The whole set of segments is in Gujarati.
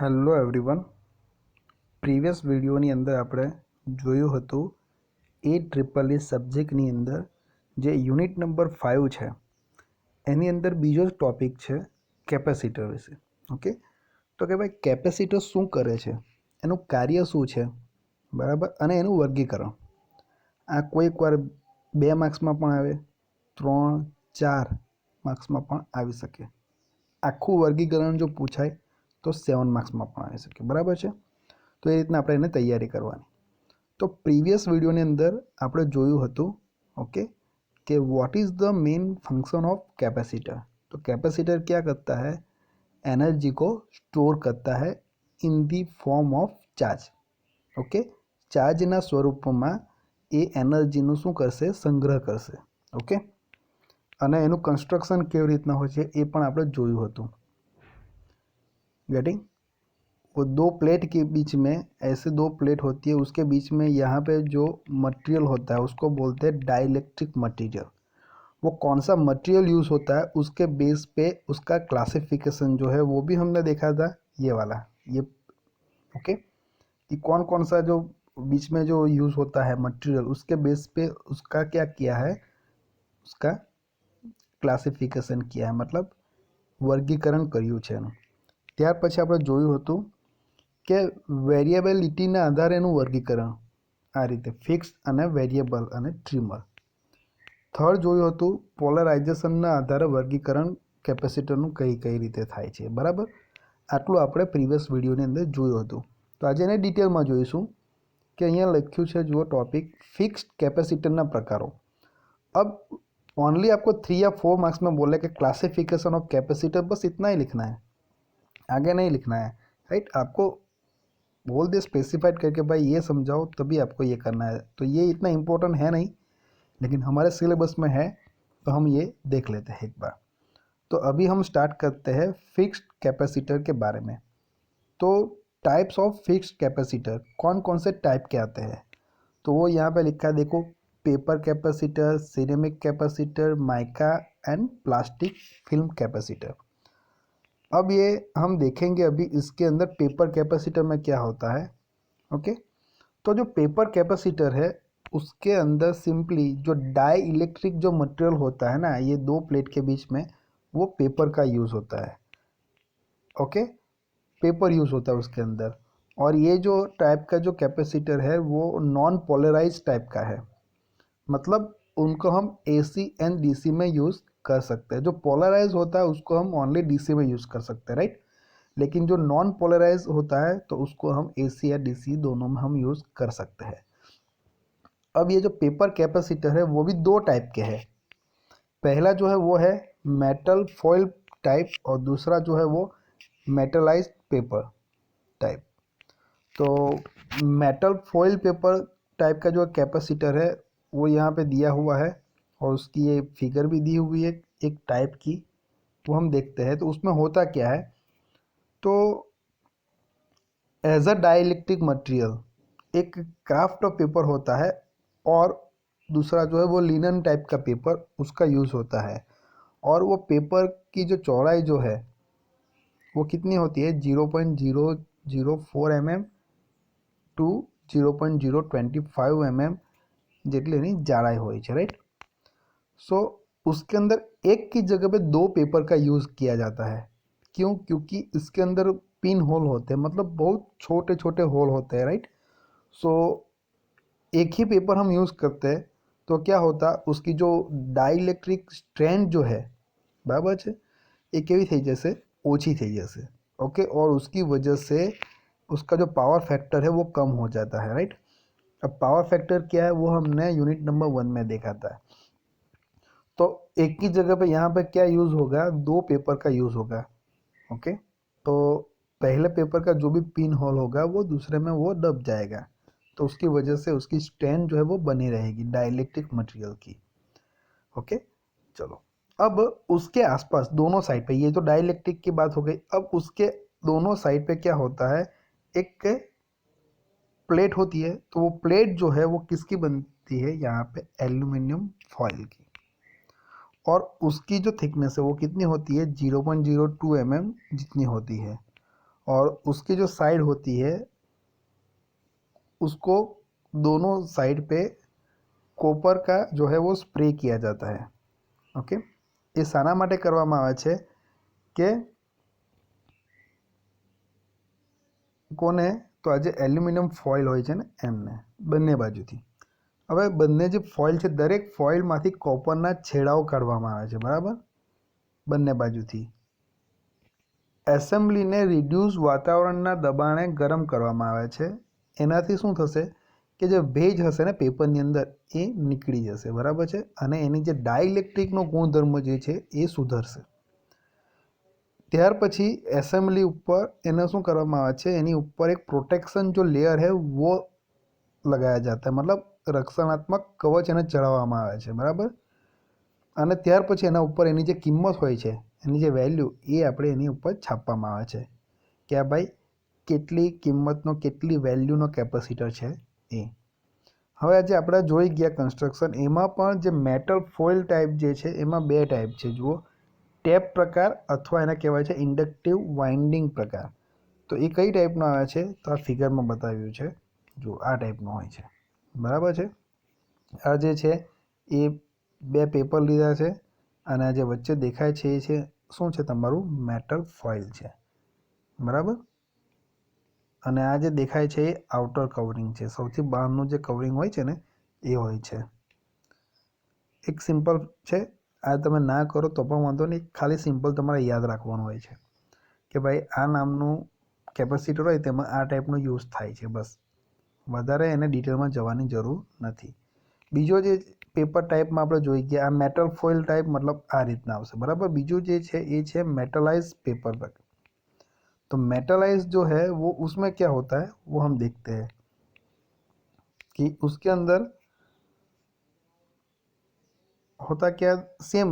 Hello everyone. પ્રીવિયસ વિડીયોની અંદર આપણે જોયું હતું AEEE સબ્જેક્ટની અંદર જે યુનિટ નંબર 5 છે એની અંદર બીજો જ ટૉપિક છે કેપેસિટર વિશે. ઓકે, તો કે ભાઈ કેપેસિટર શું કરે છે, એનું કાર્ય શું છે, બરાબર, અને એનું વર્ગીકરણ. આ કોઈક વાર 2 માર્ક્સમાં પણ આવે, 3, 4 માર્ક્સમાં પણ આવી શકે. આખું વર્ગીકરણ જો પૂછાય તો 7 માર્ક્સમાં પણ આવી શકે, બરાબર છે. તો એ રીતના આપણે એને તૈયારી કરવાની. તો પ્રીવિયસ વિડીયોની અંદર આપણે જોયું હતું, ઓકે, कि what is the main function of capacitor. तो कैपेसिटर क्या करता है, एनर्जी को स्टोर करता है in the form of charge. Okay, ચાર્જના સ્વરૂપમાં એ એનર્જીનું શું કરશે, સંગ્રહ કરશે. ઓકે, અને એનું કન્સ્ટ્રક્શન કેવી રીતના હોય છે એ પણ આપણે જોયું હતું. गेटिंग, वो 2 प्लेट के बीच में ऐसे 2 प्लेट होती है, उसके बीच में यहाँ पे जो मटेरियल होता है उसको बोलते हैं डाइलेक्ट्रिक मटेरियल. वो कौन सा मटेरियल यूज़ होता है उसके बेस पे उसका क्लासिफिकेशन जो है वो भी हमने देखा था, ये वाला, ये ओके, कि कौन कौन सा जो बीच में जो यूज़ होता है मटेरियल उसके बेस पे उसका क्या किया है, उसका ક્લાસિફિકેશન किया है, मतलब વર્ગીકરણ કર્યું છે એનું. ત્યાર પછી આપણે જોયું હતું કે વેરિયેબિલિટીના આધારે એનું વર્ગીકરણ આ રીતે ફિક્સ અને વેરિયેબલ અને ટ્રીમર. થર્ડ જોયું હતું પોલરાઇઝેશનના આધારે વર્ગીકરણ કેપેસિટરનું કઈ કઈ રીતે થાય છે, બરાબર. આટલું આપણે પ્રીવિયસ વિડીયોની અંદર જોયું હતું. તો આજે એને ડિટેલમાં જોઈશું કે અહીંયા લખ્યું છે, જુઓ ટॉपिक, फिक्स्ड कैपेसिटरના પ્રકારો. अब ओनली आपको 3 या 4 मार्क्स में बोले कि क्लासिफिकेशन ऑफ कैपेसिटर, बस इतना ही लिखना है, आगे नहीं लिखना है, राइट. आपको बोल दे स्पेसिफाइड करके भाई ये समझाओ, तभी आपको ये करना है. तो ये इतना इम्पोर्टेंट है नहीं, लेकिन हमारे सिलेबस में है तो हम ये देख लेते हैं एक बार. तो अभी हम स्टार्ट करते हैं फिक्स्ड कैपेसिटर के बारे में. तो टाइप्स ऑफ फिक्स्ड कैपेसिटर कौन कौन से टाइप के आते हैं, तो वो यहाँ पे लिखा है, देखो, paper capacitor, ceramic capacitor, mica and plastic film capacitor. अब ये हम देखेंगे अभी इसके अंदर पेपर कैपेसिटर में क्या होता है. ओके, तो जो पेपर कैपेसिटर है उसके अंदर सिंपली जो डाई इलेक्ट्रिक जो मटेरियल होता है ना, ये 2 प्लेट के बीच में, वो पेपर का यूज़ होता है. ओके, पेपर यूज़ होता है उसके अंदर. और ये जो टाइप का जो कैपेसिटर है वो नॉन पोलराइज टाइप का है, मतलब उनको हम AC एंड DC में यूज़ कर सकते हैं. जो पोलराइज होता है उसको हम ओनली DC में यूज़ कर सकते हैं, राइट. लेकिन जो नॉन पोलराइज होता है तो उसको हम AC या DC दोनों में हम यूज़ कर सकते हैं. अब ये जो पेपर कैपेसिटर है वो भी 2 टाइप के हैं. पहला जो है वो है मेटल फॉइल टाइप और दूसरा जो है वो मेटलाइज्ड पेपर टाइप. तो मेटल फॉइल पेपर टाइप का जो कैपेसिटर है वो यहाँ पे दिया हुआ है और उसकी ये फिगर भी दी हुई है एक टाइप की, वो हम देखते हैं. तो उसमें होता क्या है, तो एज अ डाइलेक्ट्रिक मटेरियल एक क्राफ्ट ऑफ पेपर होता है और दूसरा जो है वो लिनन टाइप का पेपर, उसका यूज़ होता है. और वो पेपर की जो चौड़ाई जो है वो कितनी होती है, 0.004 mm टू 0.025 mm જેટલી એની જાડાઈ હોય છે, राइट. सो उसके अंदर एक की जगह पे 2 पेपर का यूज़ किया जाता है. क्यों, क्योंकि इसके अंदर पिन होल होते हैं, मतलब बहुत छोटे छोटे होल होते हैं, राइट. सो एक ही पेपर हम यूज़ करते हैं तो क्या होता, उसकी जो डाइलेक्ट्रिक स्ट्रेंथ जो है, बराबर है, ये केवी થઈ જશે, ઓછી થઈ જશે. ओके, और उसकी वजह से उसका जो पावर फैक्टर है वो कम हो जाता है, राइट. अब पावर फैक्टर क्या है वो हमने यूनिट नंबर 1 में देखा था. तो एक ही जगह पे यहाँ पे क्या यूज़ होगा, 2 पेपर का यूज़ होगा. ओके, तो पहले पेपर का जो भी पिन होल होगा वो दूसरे में वो दब जाएगा, तो उसकी वजह से उसकी स्ट्रेंथ जो है वो बनी रहेगी डाइलेक्ट्रिक मटेरियल की. ओके, चलो. अब उसके आसपास दोनों साइड पे, ये तो डाइलेक्ट्रिक की बात हो गई. अब उसके दोनों साइड पे क्या होता है, एक प्लेट होती है. तो वो प्लेट जो है वो किसकी बनती है, यहाँ पे एल्यूमिनियम फॉइल की. और उसकी जो थिकनेस है वो कितनी होती है, 0.02 mm जितनी होती है. और उसकी जो साइड होती है उसको दोनों साइड पे कॉपर का जो है वो स्प्रे किया जाता है। ओके, એ શાના માટે કરવામાં આવે છે કે કોને, તો આ જે એલ્યુમિનિયમ ફોઇલ હોય છે ને એમને બંને બાજુથી, હવે બંને જે ફોઇલ છે દરેક ફોઇલમાંથી કોપરના છેડાઓ કાઢવામાં આવે છે, બરાબર, બંને બાજુથી। એસેમ્બલીને રિડ્યુસ વાતાવરણના દબાણે ગરમ કરવામાં આવે છે। એનાથી શું થશે કે જે ભેજ હશે ને પેપરની અંદર એ નીકળી જશે, બરાબર છે, અને એની જે ડાઇલેક્ટ્રિકનો ગુણધર્મ જે છે એ સુધરશે। ત્યાર પછી એસેમ્બલી ઉપર એને શું કરવામાં આવે છે, એની ઉપર એક પ્રોટેક્શન जो लेयर है वो लगाया जाता है, मतलब રક્ષણાત્મક કવચ એને ચડાવવામાં આવે છે, બરાબર। અને ત્યાર પછી એના ઉપર એની જે કિંમત હોય છે, એની જે વેલ્યુ એ આપણે એની ઉપર છાપવામાં આવે છે કે આ ભાઈ કેટલી કિંમતનો કેટલી વેલ્યુનો કેપેસિટર છે એ। હવે આજે આપણે જોઈ ગયા કન્સ્ટ્રક્શન, એમાં પણ જે મેટલ ફોઇલ ટાઈપ જે છે એમાં બે ટાઈપ છે, જુઓ, ટેપ પ્રકાર અથવા એને કહેવાય છે ઇન્ડક્ટિવ વાઇન્ડિંગ પ્રકાર। તો એ કઈ ટાઈપનો આવે છે તો આ ફિગરમાં બતાવ્યું છે, જો આ ટાઈપનો હોય છે, બરાબર છે। આ જે છે એ બે પેપર લીધા છે અને આ જે વચ્ચે દેખાય છે એ છે શું છે, તમારું મેટલ ફોઇલ છે, બરાબર। અને આ જે દેખાય છે એ આઉટર કવરિંગ છે, સૌથી બહારનું જે કવરિંગ હોય છે ને એ હોય છે। એક સિમ્પલ છે, આ તમે ના કરો તો પણ વાંધો નહીં, ખાલી સિમ્પલ તમારે યાદ રાખવાનું હોય છે કે ભાઈ આ નામનું કેપેસિટર હોય તેમાં આ ટાઈપનો યુઝ થાય છે, બસ, વધારે એને ડિટેલમાં જવાની જરૂર નથી। બીજો જે પેપર ટાઈપમાં આપણે જોઈ ગયા, આ मेटल फॉइल टाइप मतलब आ રીતના આવશે, बराबर। બીજું જે છે એ છે मेटलाइज पेपर वर्क। तो मेटलाइज जो है वो उसमें क्या होता है वो हम देखते हैं कि उसके अंदर होता क्या, सेम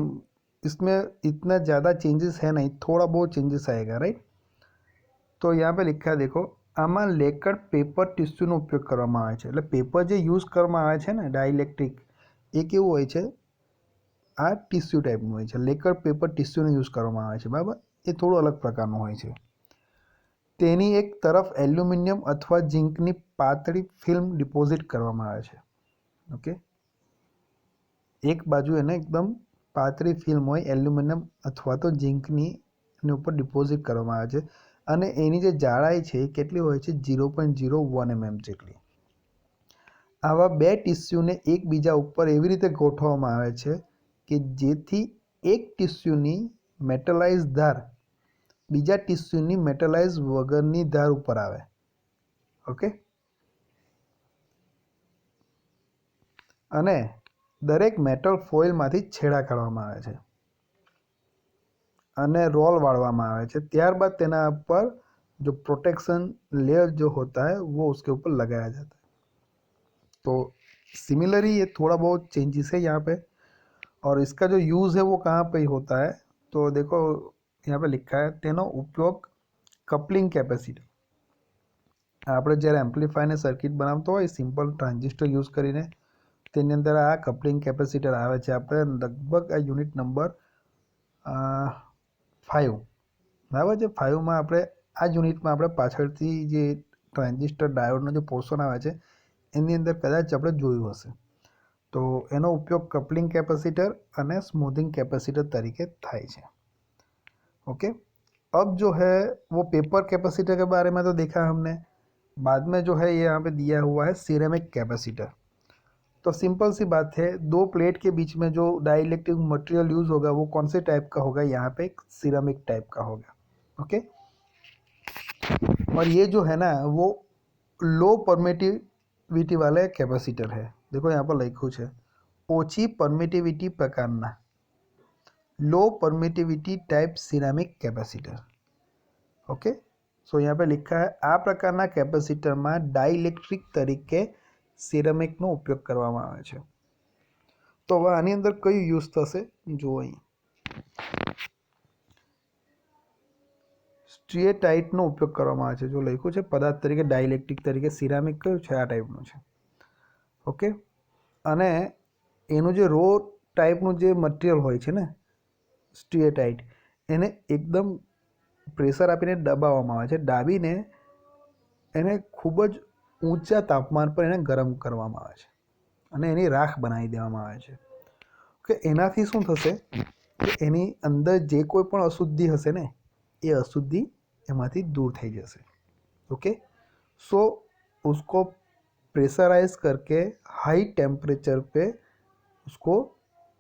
इसमें इतना ज़्यादा चेंजेस है नहीं, थोड़ा बहुत चेंजेस आएगा, राइट। तो यहाँ पे लिखा है देखो, આમાં લેકડ પેપર ટિશ્યુનો ઉપયોગ કરવામાં આવે છે, એટલે પેપર જે યુઝ કરવામાં આવે છે ને ડાઇલેક્ટ્રિક એ કેવું હોય છે, આ ટિશ્યુ ટાઈપનું હોય છે, લેકડ પેપર ટિશ્યુનો યુઝ કરવામાં આવે છે, બરાબર। એ થોડું અલગ પ્રકારનું હોય છે। તેની એક તરફ એલ્યુમિનિયમ અથવા ઝીંકની પાતળી ફિલ્મ ડિપોઝિટ કરવામાં આવે છે, ઓકે। એક બાજુ એને એકદમ પાતળી ફિલ્મ હોય એલ્યુમિનિયમ અથવા તો ઝીંકની એની ઉપર ડિપોઝિટ કરવામાં આવે છે અને એની જે જાડાઈ છે એ કેટલી હોય છે, 0.01 mm જેટલી। આવા બે ટિશ્યુને એકબીજા ઉપર એવી રીતે ગોઠવવામાં આવે છે કે જેથી એક ટિશ્યુની મેટલાઇઝ ધાર બીજા ટિશ્યુની મેટલાઇઝ વગરની ધાર ઉપર આવે, ઓકે। અને દરેક મેટલ ફોઇલમાંથી છેડા કાઢવામાં આવે છે અને रोल वाड़वामा आवे छे, ત્યારબાદ તેના पर जो प्रोटेक्शन लेयर जो होता है वो उसके ऊपर लगाया जाता है। तो सिमिलरली ये थोड़ा बहुत चेंजेस है यहाँ पे, और इसका जो यूज़ है वो कहाँ पे होता है तो देखो यहाँ पे लिखा है तेनो उपयोग कपलिंग कैपेसिटर, આપણે જ્યારે એમ્પ્લીફાયરને સર્કિટ બનાવતો હોય સિમ્પલ ટ્રાન્ઝિસ્ટર યુઝ કરીને તેની અંદર આ કપલિંગ કેપેસિટર આવે છે। આપણે લગભગ આ યુનિટ નંબર 5, બરાબર છે, 5માં આપણે આ જ યુનિટમાં આપણે પાછળથી જે ટ્રાન્ઝિસ્ટર ડાયોડનો જે પોર્શન આવે છે એની અંદર કદાચ આપણે જોયું હશે। તો એનો ઉપયોગ કપલિંગ कैपेसिटर અને स्मूथिंग कैपेसिटर तरीके થાય છે, ओके। अब जो है वो पेपर कैपेसिटर के बारे में तो देखा हमने, बाद में जो है ये यहाँ पे दिया हुआ है सिरेमिक कैपेसिटर। तो सिंपल सी बात है, दो प्लेट के बीच में जो डाइलेक्ट्रिक मटेरियल यूज़ होगा वो कौन से टाइप का होगा, यहाँ पे एक सिरेमिक टाइप का होगा, ओके। और ये जो है ना वो लो परमिटिविटी वाले कैपेसिटर है, देखो यहाँ पर लिखू है ओછી परमिटिविटी प्रकारना low permittivity type ceramic capacitor, okay. So यहाँ पे लिखा है आ प्रकारना कैपेसिटर में डाइलेक्ट्रिक तरीके सिरेमिकનો ઉપયોગ કરવામાં આવે છે। તો હવે આની અંદર કયું યુઝ થશે જો અહીં સ્ટ્રિએટાઇટનો ઉપયોગ કરવામાં આવે છે, જો લખ્યું છે પદાર્થ તરીકે ડાઇલેક્ટ્રિક તરીકે સિરામિક કયું છે આ ટાઈપનું છે, ઓકે। અને એનું જે રો ટાઈપનું જે મટીરિયલ હોય છે ને સ્ટ્રિએટાઇટ એને એકદમ પ્રેશર આપીને દબાવવામાં આવે છે, દાબીને એને ખૂબ જ ઊંચા તાપમાન પર એને ગરમ કરવામાં આવે છે અને એની રાખ બનાવી દેવામાં આવે છે કે એનાથી શું થશે કે એની અંદર જે કોઈ પણ અશુદ્ધિ હશે ને એ अशुद्धि એમાંથી दूर થઈ જશે। ओके, सो उसको प्रेशराइज करके हाई टेम्परेचर पे उसको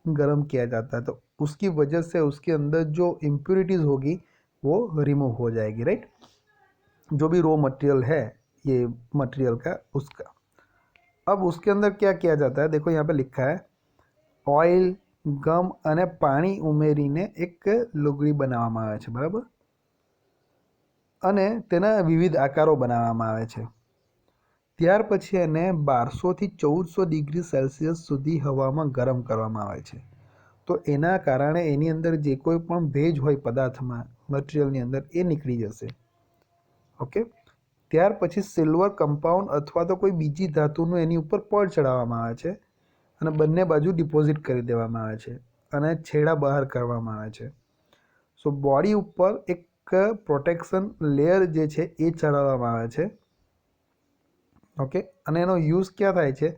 गर्म किया जाता है, तो उसकी वजह से उसके अंदर जो इम्प्योरिटीज़ होगी वो रिमूव हो जाएगी, राइट। जो भी रॉ मटेरियल है ये मटेरियल का उसका। अब उसके अंदर क्या किया जाता है, देखो यहाँ पे लिखा है ऑयल गम અને પાણી ઉમેરીને એક લુગડી બનાવવામાં આવે છે, બરાબર, અને તેના વિવિધ આકારો બનાવવામાં આવે છે। ત્યાર પછી એને 1200 થી 1400 ડિગ્રી સેલ્સિયસ સુધી હવામાં ગરમ કરવામાં આવે છે। તો એના કારણે એની અંદર જે કોઈ પણ ભેજ હોય પદાર્થમાં મટીરિયલની અંદર એ નીકળી જશે। ઓકે, ત્યાર પછી સિલ્વર કમ્પાઉન્ડ અથવા તો કોઈ બીજી ધાતુનું એની ઉપર પડ ચડાવવામાં આવે છે અને બંને બાજુ ડિપોઝિટ કરી દેવામાં આવે છે અને છેડા બહાર કરવામાં આવે છે। સો બોડી ઉપર એક પ્રોટેક્શન લેયર જે છે એ ચડાવવામાં આવે છે। ઓકે, અને એનો યુઝ ક્યાં થાય છે,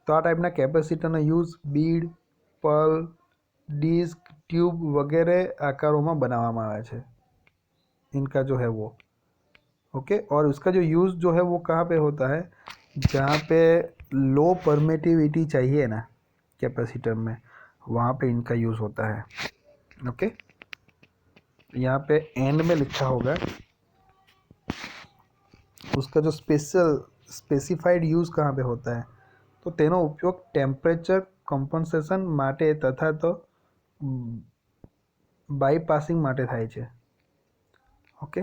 તો આ ટાઈપના કેપેસિટરનો use bead, pearl, disc, tube वगैरह आकारों में बनावामा आवे छे, इनका जो है वो। ओके, और उसका जो यूज़ जो है वो कहाँ पे होता है, जहाँ पे लो परमिटिविटी चाहिए ना कैपेसिटर में, वहाँ पे इनका यूज़ होता है। ओके, यहाँ पे एंड में लिखा होगा उसका जो स्पेसिफाइड यूज़ कहाँ पे होता है, तो तेनो उपयोग टेम्परेचर कॉम्पन्सेशन माटे तथा तो बायपासिंग माटे थाय छे। ओके,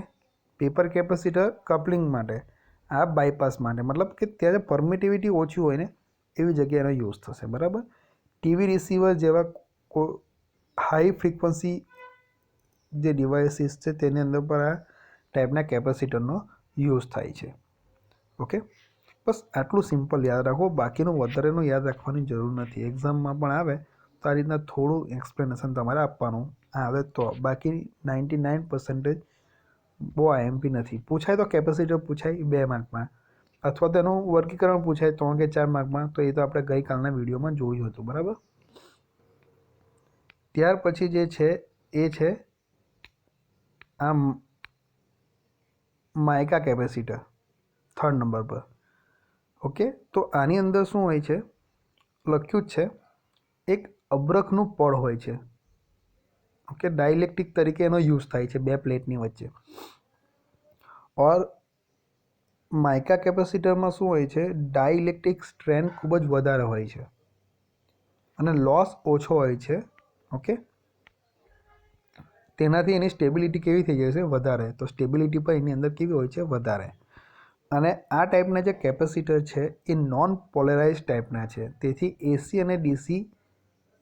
पेपर केपेसिटर कपलिंग माटे, आ बायपास माटे, मतलब कि त्यारे परमिटिविटी ओછી હોય ને એવી જગ્યાએ એનો યુઝ થશે, બરાબર। ટીવી રિસીવર જેવા હાઈ ફ્રીક્વન્સી જે ડિવાઇસીસ છે તેની અંદર પર આ ટાઈપના કેપેસિટરનો યુઝ થાય છે। ઓકે, બસ આટલું સિમ્પલ યાદ રાખો, બાકીનું વધારેનું યાદ રાખવાની જરૂર નથી। એક્ઝામમાં પણ આવે તો આ રીતના થોડું એક્સપ્લેનેશન તમારે આપવાનું આવે તો, બાકી 99% બહુ આઈએમપી નથી। પૂછાય તો કેપેસિટર પૂછાય 2 માર્કમાં, અથવા તો એનું વર્ગીકરણ પૂછાય 3 કે 4 માર્કમાં, તો એ તો આપણે ગઈકાલના વિડીયોમાં જોયું હતું, બરાબર। ત્યાર પછી જે છે એ છે આ માઇકા કેપેસિટર 3rd નંબર પર। ઓકે, તો આની અંદર શું હોય છે, લખ્યું જ છે એક અબ્રખનું પડ હોય છે। ઓકે, ડાઇલેક્ટ્રિક તરીકે એનો યુઝ થાય છે બે પ્લેટની વચ્ચે। और माइका कैपेसिटर में શું હોય છે, ડાઇલેક્ટ્રિક સ્ટ્રેન્થ ખૂબ જ વધારે હોય છે અને લોસ ઓછો હોય છે। ઓકે, તેનાથી એની સ્ટેબિલિટી કેવી થઈ જાય છે, વધારે। તો સ્ટેબિલિટી પણ એની અંદર કેવી હોય છે, વધારે। અને આ ટાઈપના જે કેપેસિટર છે એ નોન પોલેરાઇઝ ટાઈપના છે, તેથી એસી અને ડીસી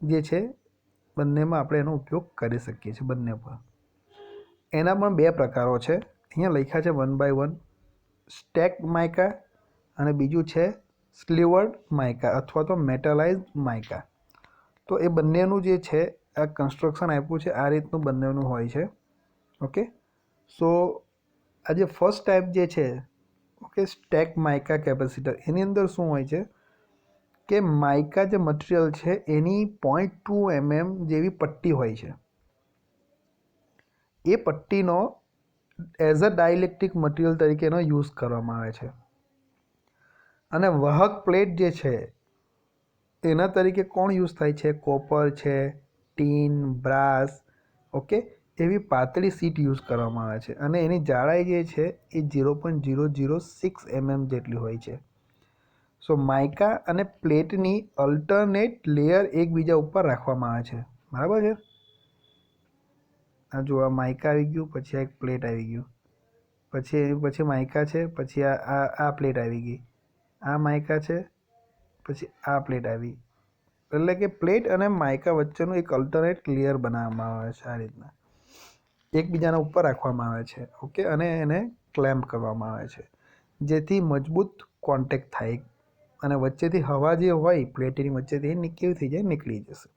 જે છે બંનેમાં આપણે એનો ઉપયોગ કરી શકીએ છીએ, બંને પર। એના પણ બે પ્રકારો છે, અહીંયા લખ્યા છે 1 by 1, સ્ટેક માઇકા અને બીજું છે સ્લીવર્ડ માઇકા અથવા તો મેટલાઇઝ્ડ માઇકા। તો એ બંનેનું જે છે આ કન્સ્ટ્રક્શન આપ્યું છે આ રીતનું બંનેનું હોય છે। ઓકે, સો આ જે ફર્સ્ટ ટાઈપ જે છે, ઓકે, સ્ટેક માઇકા કેપેસિટર, એની અંદર શું હોય છે કે માઇકા જે મટીરિયલ છે એની 0.2 mm જેવી પટ્ટી હોય છે। એ પટ્ટીનો એઝ અ ડાઇલેક્ટ્રિક મટીરિયલ તરીકે એનો યુઝ કરવામાં આવે છે અને વાહક પ્લેટ જે છે એના તરીકે કોણ યુઝ થાય છે, કોપર છે, ટીન, બ્રાસ, ઓકે, એવી પાતળી સીટ યુઝ કરવામાં આવે છે અને એની જાડાઈ જે છે એ 0.006 mm જેટલી હોય છે। સો માઇકા અને પ્લેટની અલ્ટરનેટ લેયર એકબીજા ઉપર રાખવામાં આવે છે, બરાબર છે। આ જો આ માઇકા આવી ગયું, પછી આ એક પ્લેટ આવી ગયું, પછી માઇકા છે, પછી આ પ્લેટ આવી ગઈ, આ માઇકા છે, પછી આ પ્લેટ આવી, એટલે કે પ્લેટ અને માઇકા વચ્ચેનું એક અલ્ટરનેટ લેયર બનાવવામાં આવે છે આ રીતના, એકબીજાના ઉપર રાખવામાં આવે છે। ઓકે, અને એને ક્લેમ્પ કરવામાં આવે છે જેથી મજબૂત કોન્ટેક્ટ થાય અને વચ્ચેથી હવા જે હોય પ્લેટની વચ્ચેથી કેવી થઈ જાય, નીકળી જશે।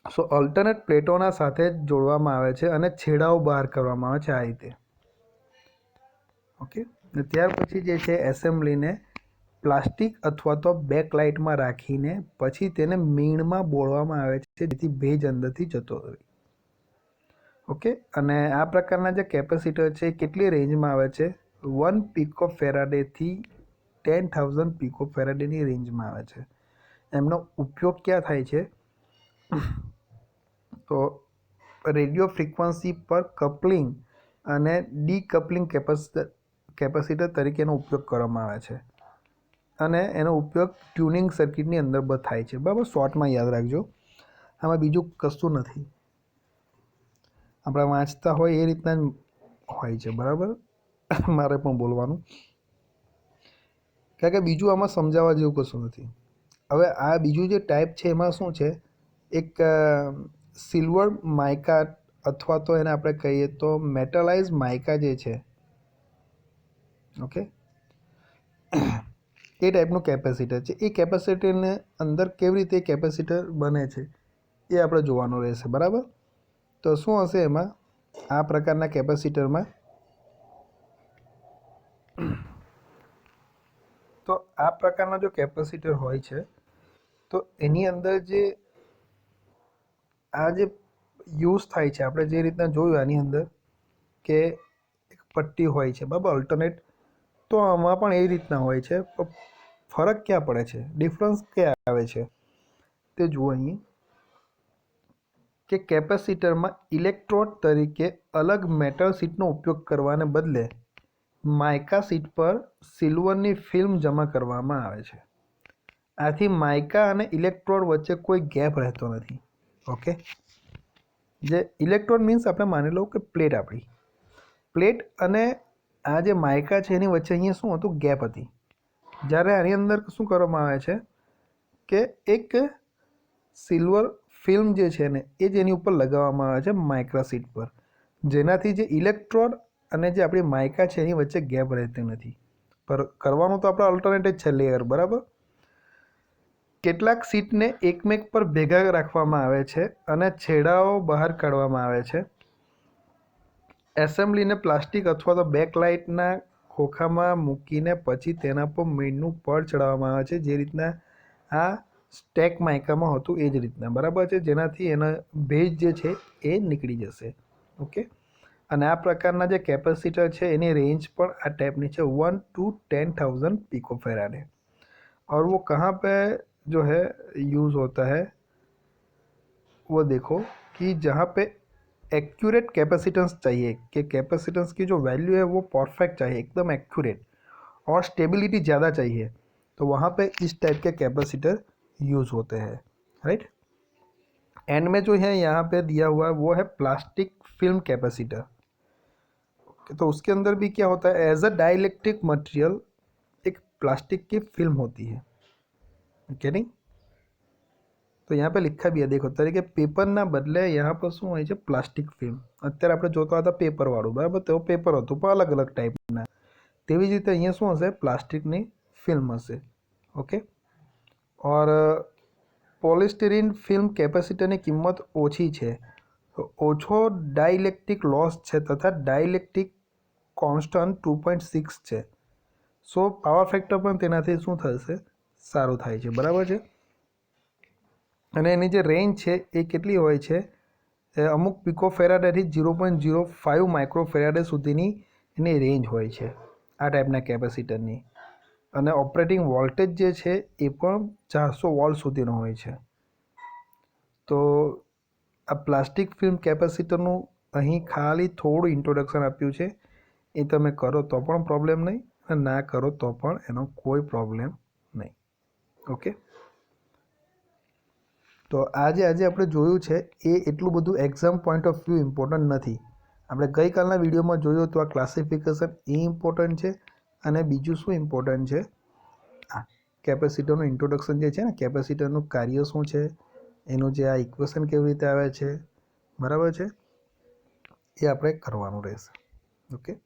સો અલ્ટરનેટ પ્લેટોના સાથે જોડવામાં આવે છે અને છેડાઓ બહાર કરવામાં આવે છે આ રીતે. ઓકે, ને ત્યાર પછી જે છે એસેમ્બલીને પ્લાસ્ટિક અથવા તો બેકલાઇટમાં રાખીને પછી તેને મીણમાં બોળવામાં આવે છે જેથી ભેજ અંદરથી જતો રહે. ઓકે, અને આ પ્રકારના જે કેપેસિટર છે એ કેટલી રેન્જમાં આવે છે? 1 પીકો ફેરાડેથી 10,000 પીકો ફેરાડેની રેન્જમાં આવે છે. એમનો ઉપયોગ ક્યાં થાય છે? તો રેડિયો ફ્રીક્વન્સી પર કપલિંગ અને ડીકપલિંગ કેપેસિટર તરીકેનો ઉપયોગ કરવામાં આવે છે અને એનો ઉપયોગ ટ્યુનિંગ સર્કિટની અંદર થાય છે. બરાબર, શોર્ટમાં યાદ રાખજો, આમાં બીજું કશું નથી. આપણે વાંચતા હોય એ રીતના જ હોય છે. બરાબર, મારે પણ બોલવાનું, કારણ કે બીજું આમાં સમજાવવા જેવું કશું નથી. હવે આ બીજું જે ટાઈપ છે એમાં શું છે, એક સિલ્વર માઇકા અથવા તો એને આપણે કહીએ તો મેટલાઇઝ માઇકા જે છે, ઓકે, એ ટાઈપનું કેપેસિટર છે. એ કેપેસિટરને અંદર કેવી રીતે કેપેસિટર બને છે એ આપણે જોવાનું રહેશે. બરાબર, તો શું હશે એમાં આ પ્રકારના કેપેસિટરમાં? તો આ પ્રકારનો જો કેપેસિટર હોય છે તો એની અંદર જે આ જે યુઝ થાય છે, આપણે જે રીતના જોયું આની અંદર કે એક પટ્ટી હોય છે, બરાબર, અલ્ટરનેટ, તો આમાં પણ એ રીતના હોય છે. ફરક ક્યાં પડે છે, ડિફરન્સ ક્યાં આવે છે તે જુઓ અહીં કે કેપેસિટરમાં ઇલેક્ટ્રોડ તરીકે અલગ મેટલ શીટનો ઉપયોગ કરવાને બદલે માઇકા શીટ પર સિલ્વરની ફિલ્મ જમા કરવામાં આવે છે. આથી માઇકા અને ઇલેક્ટ્રોડ વચ્ચે કોઈ ગેપ રહેતો નથી. ઓકે, જે ઇલેક્ટ્રોડ મીન્સ આપણે માની લો કે પ્લેટ, આપણી પ્લેટ અને આ જે માઇકા છે એની વચ્ચે અહીંયા શું હતું, ગેપ હતી. જ્યારે આની અંદર શું કરવામાં આવે છે કે એક સિલ્વર ફિલ્મ જે છે ને એ જ એની ઉપર લગાવવામાં આવે છે માઇકા શીટ પર, જેનાથી જે ઇલેક્ટ્રોડ અને જે આપણી માઇકા છે એની વચ્ચે ગેપ રહેતી નથી. પર કરવાનું તો આપણે અલ્ટરનેટ જ છે, લેયર. બરાબર, કેટલાક શીટને એકમેક પર ભેગા રાખવામાં આવે છે અને છેડાઓ બહાર કાઢવામાં આવે છે. એસેમ્બલીને પ્લાસ્ટિક અથવા તો બેકલાઇટના ખોખામાં મૂકીને પછી તેના પર મીણનું પડ ચડાવવામાં આવે છે, જે રીતના આ સ્ટેક માઇકામાં હતું એ જ રીતના. બરાબર છે, જેનાથી એના ભેજ જે છે એ નીકળી જશે. ઓકે, અને આ પ્રકારના જે કેપેસિટર છે એની રેન્જ પણ આ टाइपनी है 1 to 10,000 पिको फैराड है। और वो कहाँ पे जो है यूज़ होता है वो देखो कि जहाँ पे एक्यूरेट कैपेसिटेंस चाहिए कि कैपेसिटेंस की जो वैल्यू है वो परफेक्ट चाहिए, एकदम एक्यूरेट, और स्टेबिलिटी ज़्यादा चाहिए, तो वहाँ पे इस टाइप के कैपेसिटर यूज़ होते हैं। राइट, एंड में जो है यहाँ पे दिया हुआ है वो है प्लास्टिक फिल्म कैपेसिटर। तो उसके अंदर भी क्या होता है, एज अ डाइलेक्ट्रिक मटेरियल एक प्लास्टिक की फिल्म होती है। ओके नहीं, तो यहाँ पे लिखा भी है, देखो तरीके पेपर ना बदले यहाँ पर शू हो प्लास्टिक फिल्म। अत्यारे આપણે જોતા હતા પેપર વાળું, બરાબર, તો પેપર હતું પણ અલગ અલગ ટાઈપના, તેવી જ રીતે અહીંયા શું હશે, પ્લાસ્ટિકની ફિલ્મ હશે। ઓકે, और પોલિસ્ટિરીન ફિલ્મ કેપેસિટરની કિંમત ઓછી છે, તો ઓછો ડાઇલેક્ટ્રિક લોસ છે તથા ડાઇલેક્ટ્રિક કોન્સ્ટન્ટ 2.6 છે। સો પાવર ફેક્ટર પણ તેનાથી શું થશે, સારું થાય છે। બરાબર છે, અને એની જે રેન્જ છે એ કેટલી હોય છે, અમુક પિકો ફેરાડેથી 0.05 માઇક્રો ફેરાડે સુધીની એની રેન્જ હોય છે આ ટાઈપના કેપેસિટરની, અને ઓપરેટિંગ વોલ્ટેજ જે છે એ પણ 400 વોલ્ટ સુધીનો હોય છે। તો આ પ્લાસ્ટિક ફિલ્મ કેપેસિટરનું અહીં ખાલી થોડું ઇન્ટ્રોડક્શન આપ્યું છે, એ તમે કરો તો પણ પ્રોબ્લેમ નહીં અને ના કરો તો પણ એનો કોઈ પ્રોબ્લેમ નહીં। ઓકે, તો આજે આપણે જોયું છે એ એટલું બધું exam point of view important નથી। આપણે ગઈકાલના વિડીયોમાં જોયું તો આ ક્લાસિફિકેશન એ ઇમ્પોર્ટન્ટ છે, અને બીજું શું ઇમ્પોર્ટન્ટ છે, આ કેપેસિટરનું ઇન્ટ્રોડક્શન જે છે ને, કેપેસિટરનું કાર્ય શું છે, એનું જે આ ઇક્વેશન કેવી રીતે આવે છે, બરાબર છે, એ આપણે કરવાનું રહેશે। ઓકે।